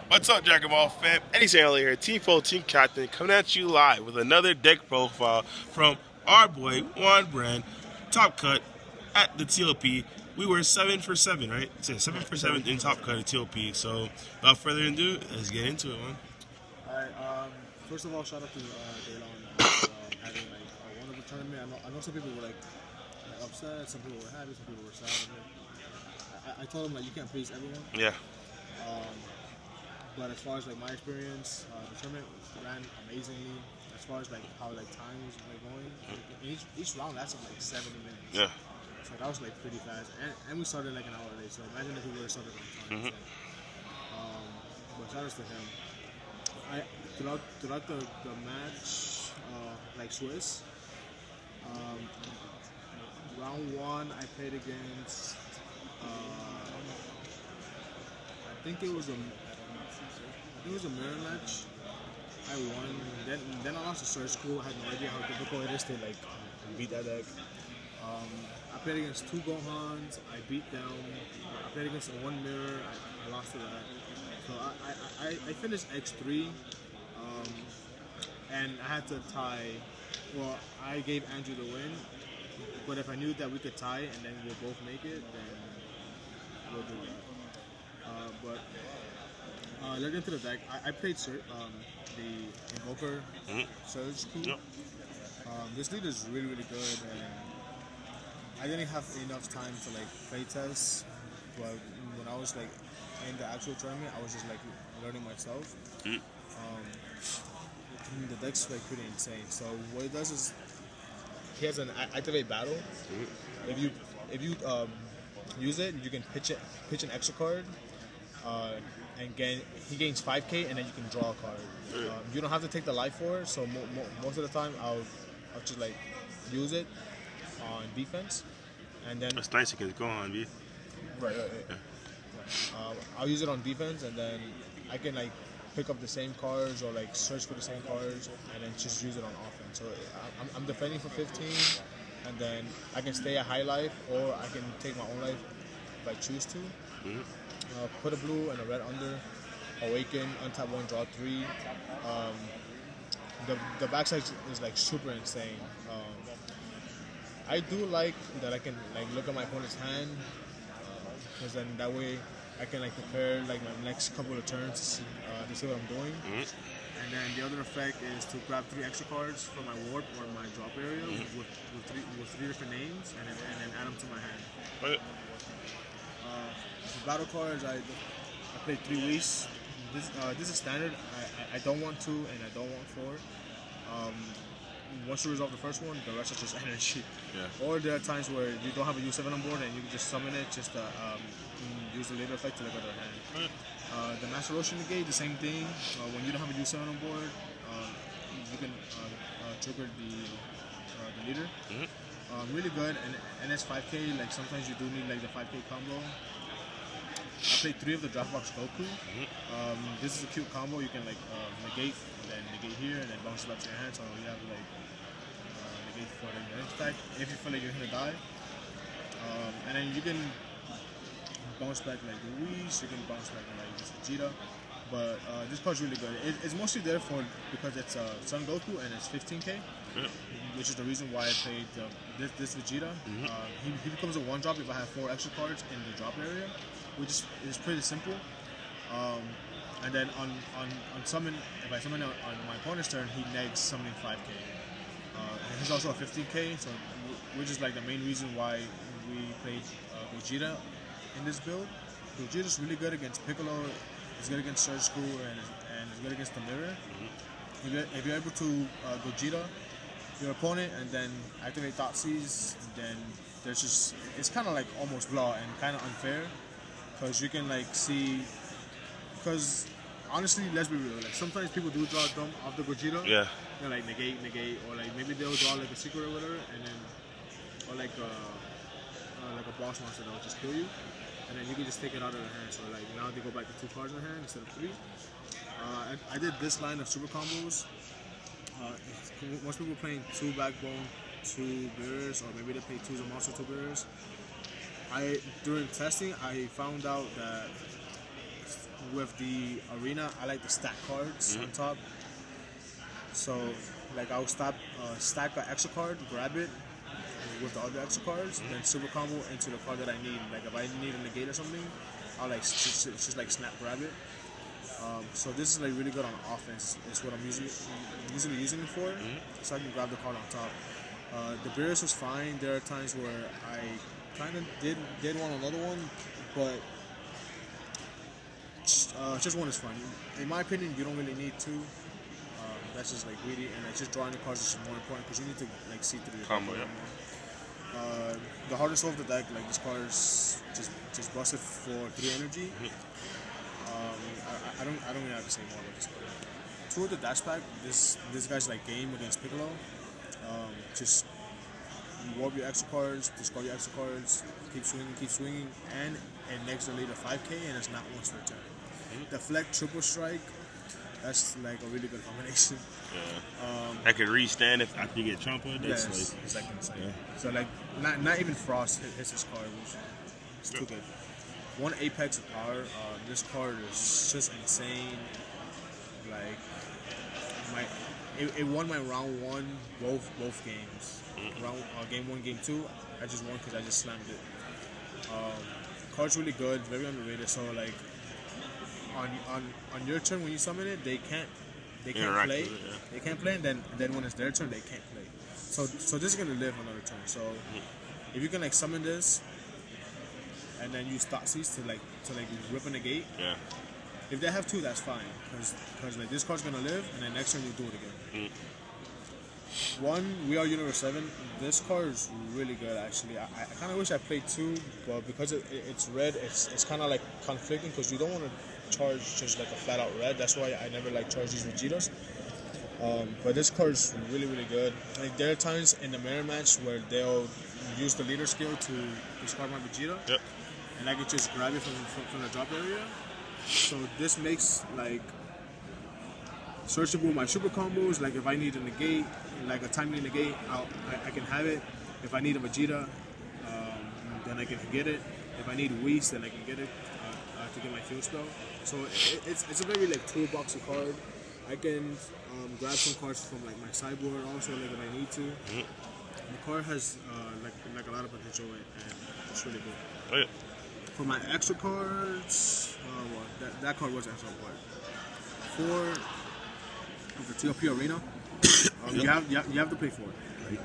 What's up, Dragon Ball fam? Eddie Channel here, Team 14 Captain, coming at you live with another deck profile from our boy Juan brand, Top Cut at the TLP. We were 7 for 7, right? So 7 for 7 in Top Cut at TLP. So without further ado, let's get into it, man. Alright, first of all, shout out to Daylon having a wonderful tournament. I know some people were upset, some people were happy, some people were sad. I told them you can't please everyone. Yeah. But as far as my experience, the tournament ran amazingly. As far as how time was going, each round lasted 70 minutes. Yeah. So that was pretty fast, and we started an hour late. So imagine if we would have started on time. But shout outs to him. Throughout the match, Swiss, round one I played against. I think it was a mirror match. I won. Then I lost to Search School. I had no idea how difficult it is to beat that deck. I played against two Gohans. I beat them. I played against one mirror. I lost to that. So I finished X3, and I had to tie. Well, I gave Andrew the win, but if I knew that we could tie and then we'll both make it, then we'll do that. Looking into the deck, I played the Invoker Surge Coup. Yep. This lead is really good, and I didn't have enough time to play test, but when I was in the actual tournament, I was just learning myself. The deck's pretty insane. So what it does is he has an activate battle. If you use it, you can pitch an extra card, and he gains 5k, and then you can draw a card. You don't have to take the life for it. So most of the time, I'll just use it on defense, and then It's nice you can go on, B. right. Yeah. I'll use it on defense, and then I can pick up the same cards or search for the same cards, and then just use it on offense. So I'm defending for 15, and then I can stay at high life, or I can take my own life if I choose to. Put a blue and a red under, awaken, untap one, draw 3. The backside is super insane. I do like that I can look at my opponent's hand, because then that way I can prepare my next couple of turns to see what I'm doing. And then the other effect is to grab 3 extra cards from my warp or my drop area with three different names, and then add them to my hand. For battle cards, I played 3 Whis. This is standard. I don't want 2 and I don't want 4. Once you resolve the first one, the rest is just energy. Yeah. Or there are times where you don't have a U7 on board and you can just summon it just to use the later effect to look at their hand. The Master Ocean Negate, the same thing. When you don't have a U7 on board, you can trigger the leader. Really good, and it's 5k. Sometimes you do need the 5k combo. I played 3 of the Dropbox Goku. This is a cute combo. You can negate, and then negate here, and then bounce it back to your hand. So you have negate for the next attack if you feel like you're gonna die. And then you can bounce back Luis. You can bounce back Vegeta. But this card's really good. It's mostly there because it's Son Goku and it's 15k, which is the reason why I played this Vegeta. He becomes a 1-drop if I have 4 extra cards in the drop area, which is pretty simple. And then on summon, if I summon on my opponent's turn, he negs summoning 5k. And he's also a 15k, so which is the main reason why we played Vegeta in this build. Vegeta's really good against Piccolo. It's good against Surge School, and it's good against the mirror. If you're able to Gogeta your opponent and then activate Thought Seize, then it's kind of almost flaw and kind of unfair, because you can see, because honestly, let's be real, sometimes people do draw them off the Gogeta. Yeah. They're negate, or maybe they'll draw a secret or whatever, and then or a boss monster that'll just kill you. And then you can just take it out of their hand. So now they go back to 2 cards in their hand instead of 3. I did this line of super combos. Most people playing 2 backbone, 2 mirrors, or maybe they play 2 monster, 2 mirrors. During testing, I found out that with the arena, I like the stack cards on top. So like I'll stack an extra card, grab it with the other extra cards, then super combo into the card that I need. Like if I need a negate or something, I'll like just like snap grab it. So this is like really good on offense. It's what I'm usually using it for. So I can grab the card on top. The Bears was fine. There are times where I kind of did want another one, but just one is fun. In my opinion, you don't really need two. That's just like greedy, and like just drawing the cards is more important because you need to like see through the combo. The hardest of the deck, like this card is just busted for 3 energy. I don't really have to say more about this card. 2 of the dash pack, this guy's like game against Piccolo. Just warp your extra cards, discard your extra cards, keep swinging, and it makes the leader 5k, and it's not once per turn. Deflect, triple strike, that's like a really good combination. I could restand if after you get trampled. Yes, it's like insane. Yeah. So like not even Frost hits this card, which is too good. 1 Apex of power. This card is just insane. Like it won my round 1 both games. Game 1, game 2, I just won because I just slammed it. Card's really good, very underrated. So like on your turn when you summon it, they can't play. They can't play, and then when it's their turn, they can't play. So this is gonna live another turn. So if you can like summon this, and then use Thoughtseize to rip in the gate. Yeah. If they have 2, that's fine, because like this card's gonna live, and then next turn you do it again. 1, We Are Universe 7. This card is really good actually. I kind of wish I played 2, but because it's red, it's kind of like conflicting because you don't want to charge just like a flat out red. That's why I never like charge these Vegetas. But this card is really good. Like there are times in the mirror match where they'll use the leader skill to discard my Vegeta, and I can just grab it from the drop area. So this makes like searchable my super combos. Like if I need a negate, like a timely negate, I can have it. If I need a Vegeta, then I can get it. If I need Whis, then I can get it to get my field spell. So it's a very like toolboxy card. I can grab some cards from like my sideboard also, like if I need to. The card has like a lot of potential, and it's really good. For my extra cards, that card was extra card. For the TLP Arena, you have to pay for it. Like,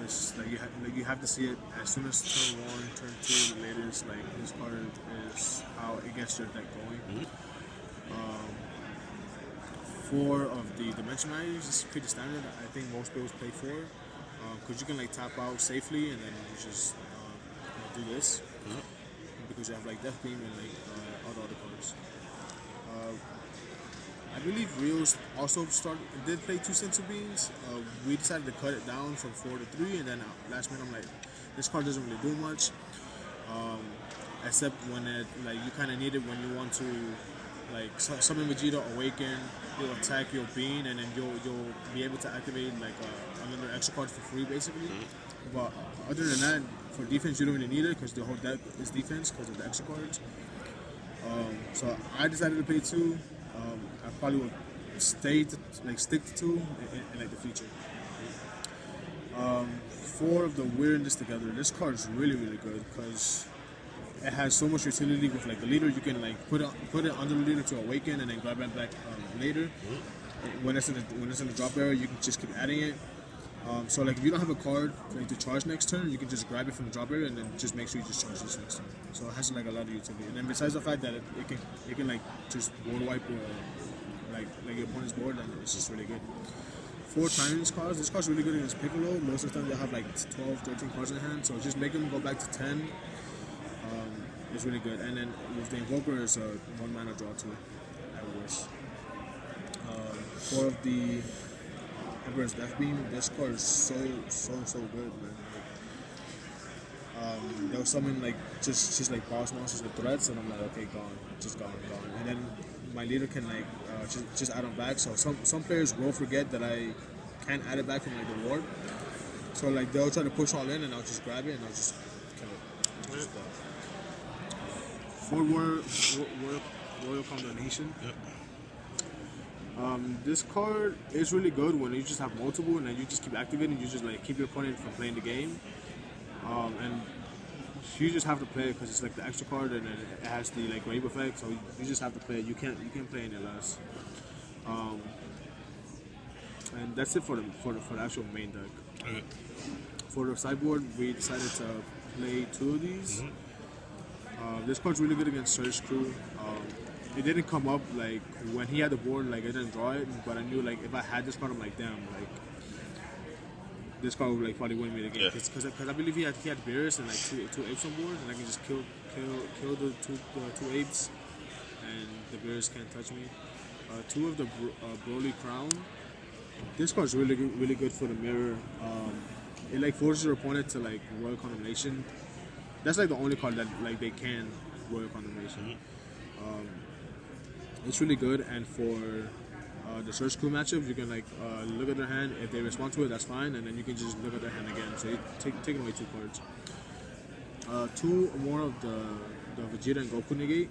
it's, like you have to see it as soon as turn 1, turn 2, the latest. Like this card is how it gets your deck going. 4 of the Dimension Values is pretty standard. I think most players play 4 because you can like tap out safely and then you just do this because you have like Death Beam and like all the other cards. I believe Rios also did play 2 Sensu Beams. We decided to cut it down from 4 to 3, and then last minute I'm like, this card doesn't really do much, except when you kind of need it when you want to like summon Vegeta, awaken, you'll attack, you'll beam, and then you'll be able to activate like another extra card for free basically. But other than that, for defense you don't really need it because the whole deck is defense because of the extra cards. So I decided to play 2. I probably would stick to 2 in like the future. 4 of the Weirdness Together. This card is really good because it has so much utility with like the leader. You can like put it under the leader to awaken and then grab it back later. When it's in the drop area, you can just keep adding it. So like if you don't have a card like to charge next turn, you can just grab it from the drop area and then just make sure you just charge this next turn. So it has like a lot of utility. And then besides the fact that it can like just board wipe like your opponent's board, and it's just really good. 4 Tyrants cards. This card's really good against Piccolo. Most of the time they have like 12, 13 cards in hand, so just make them go back to 10. It's really good. And then with the Invoker, it's a 1 mana draw too. I wish. 4 of the Emperor's Death Beam. This card is so good, man. Like, they'll summon like just like boss monsters with threats, and I'm like, okay, gone, gone. And then my leader can like just add them back. So some players will forget that I can't add it back from like the ward. So like they'll try to push all in, and I'll just grab it and I'll just kill it. 4 War Royal Combination. Yep. This card is really good when you just have multiple and then you just keep activating. You just like keep your opponent from playing the game, and you just have to play it because it's like the extra card and then it has the like wave effect. So you just have to play it. You can't play any less. And that's it for the actual main deck. Okay. For the sideboard, we decided to play 2 of these. This card's really good against Surge Crew. It didn't come up like when he had the board, like I didn't draw it, but I knew like if I had this card, I'm like damn, like this card would like probably win me the game because I believe he had Beerus and like two apes on board, and I can just kill the two apes, and the Beerus can't touch me. 2 of the Broly Crown. This card's really good for the mirror. It like forces your opponent to like Royal Condemnation. That's like the only card that like they can Royal Condemnation. It's really good, and for the Search Crew matchup, you can like look at their hand. If they respond to it, that's fine, and then you can just look at their hand again. So you take away 2 cards. 2 more of the Vegeta and Goku negate.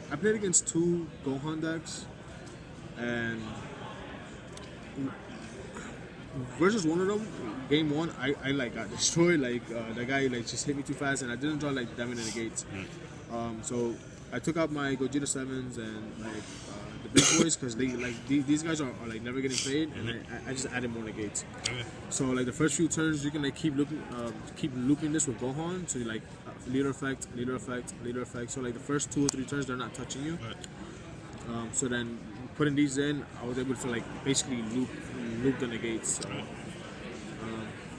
I played against 2 Gohan decks, and versus one of them, game 1, I like got destroyed. Like the guy like just hit me too fast, and I didn't draw like that many negates. So I took out my Gogeta 7s and like the big boys because they like these guys are like never getting played, and I just added more negates. So like the first few turns, you can like keep looping this with Gohan. So you like leader effect, leader effect, leader effect. So like the first 2 or 3 turns, they're not touching you. So then putting these in, I was able to like basically loop the negates.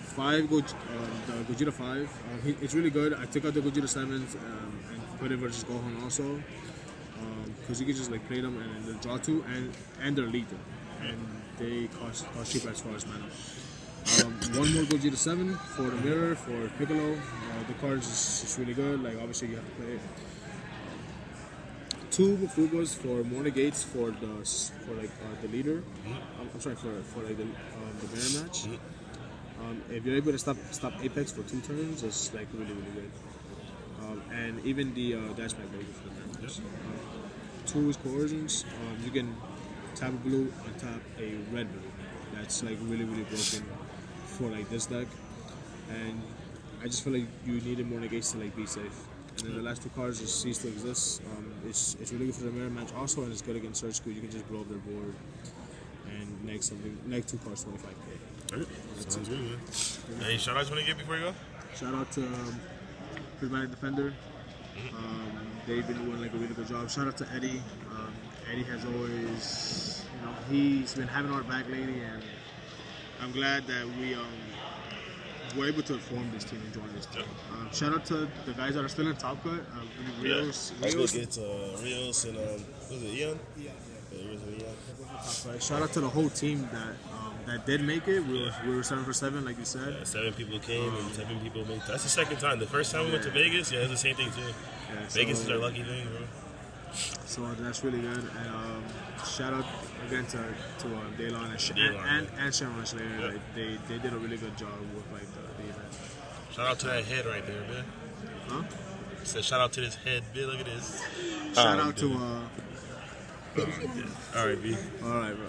5 the Gogeta 5. It's really good. I took out the Gogeta 7s and put it versus Gohan also, because you can just like play them and then draw 2 and they're lethal and they cost cheap as far as mana. 1 more Gogeta 7 for the mirror for Piccolo. The card is just really good. Like obviously you have to play it. 2 Mufubas for more negates for the leader. I'm sorry for like the mirror match. If you're able to stop Apex for 2 turns, it's like really good. And even the dash back very good for the mirror match. 2 is coercions. You can tap a blue and tap a red blue. That's like really broken for like this deck. And I just feel like you needed more negates to like be safe. And then the last 2 cards just cease to exist. It's really good for the mirror match also, and it's good against Search Crew. You can just blow up their board and neg 2 cards 25k. Alright, sounds good, man. Any shout outs you want to give before you go? Shout out to Prismatic Defender. They've been doing like a really good job. Shout out to Eddie. Eddie has always, he's been having our back lately, and I'm glad that we were able to form this team and join this team. Shout out to the guys that are still in Top Cut. Rios. I was going to get Rios and, was it Ian? Yeah, Rios and Ian. Shout out to the whole team that did make it. We were 7 for 7, like you said. Yeah, 7 people came and 7 people made it. That's the second time. The first time we went to Vegas, it's the same thing too. Yeah, Vegas is our lucky thing, bro. So that's really good. And shout out again to Daylon and Sharon Slater. Yeah. Like, they did a really good job with like the event. Shout out to that head right there, man. Huh? I said shout out to this head, man. Look at this. Shout out to All right, B. All right, bro.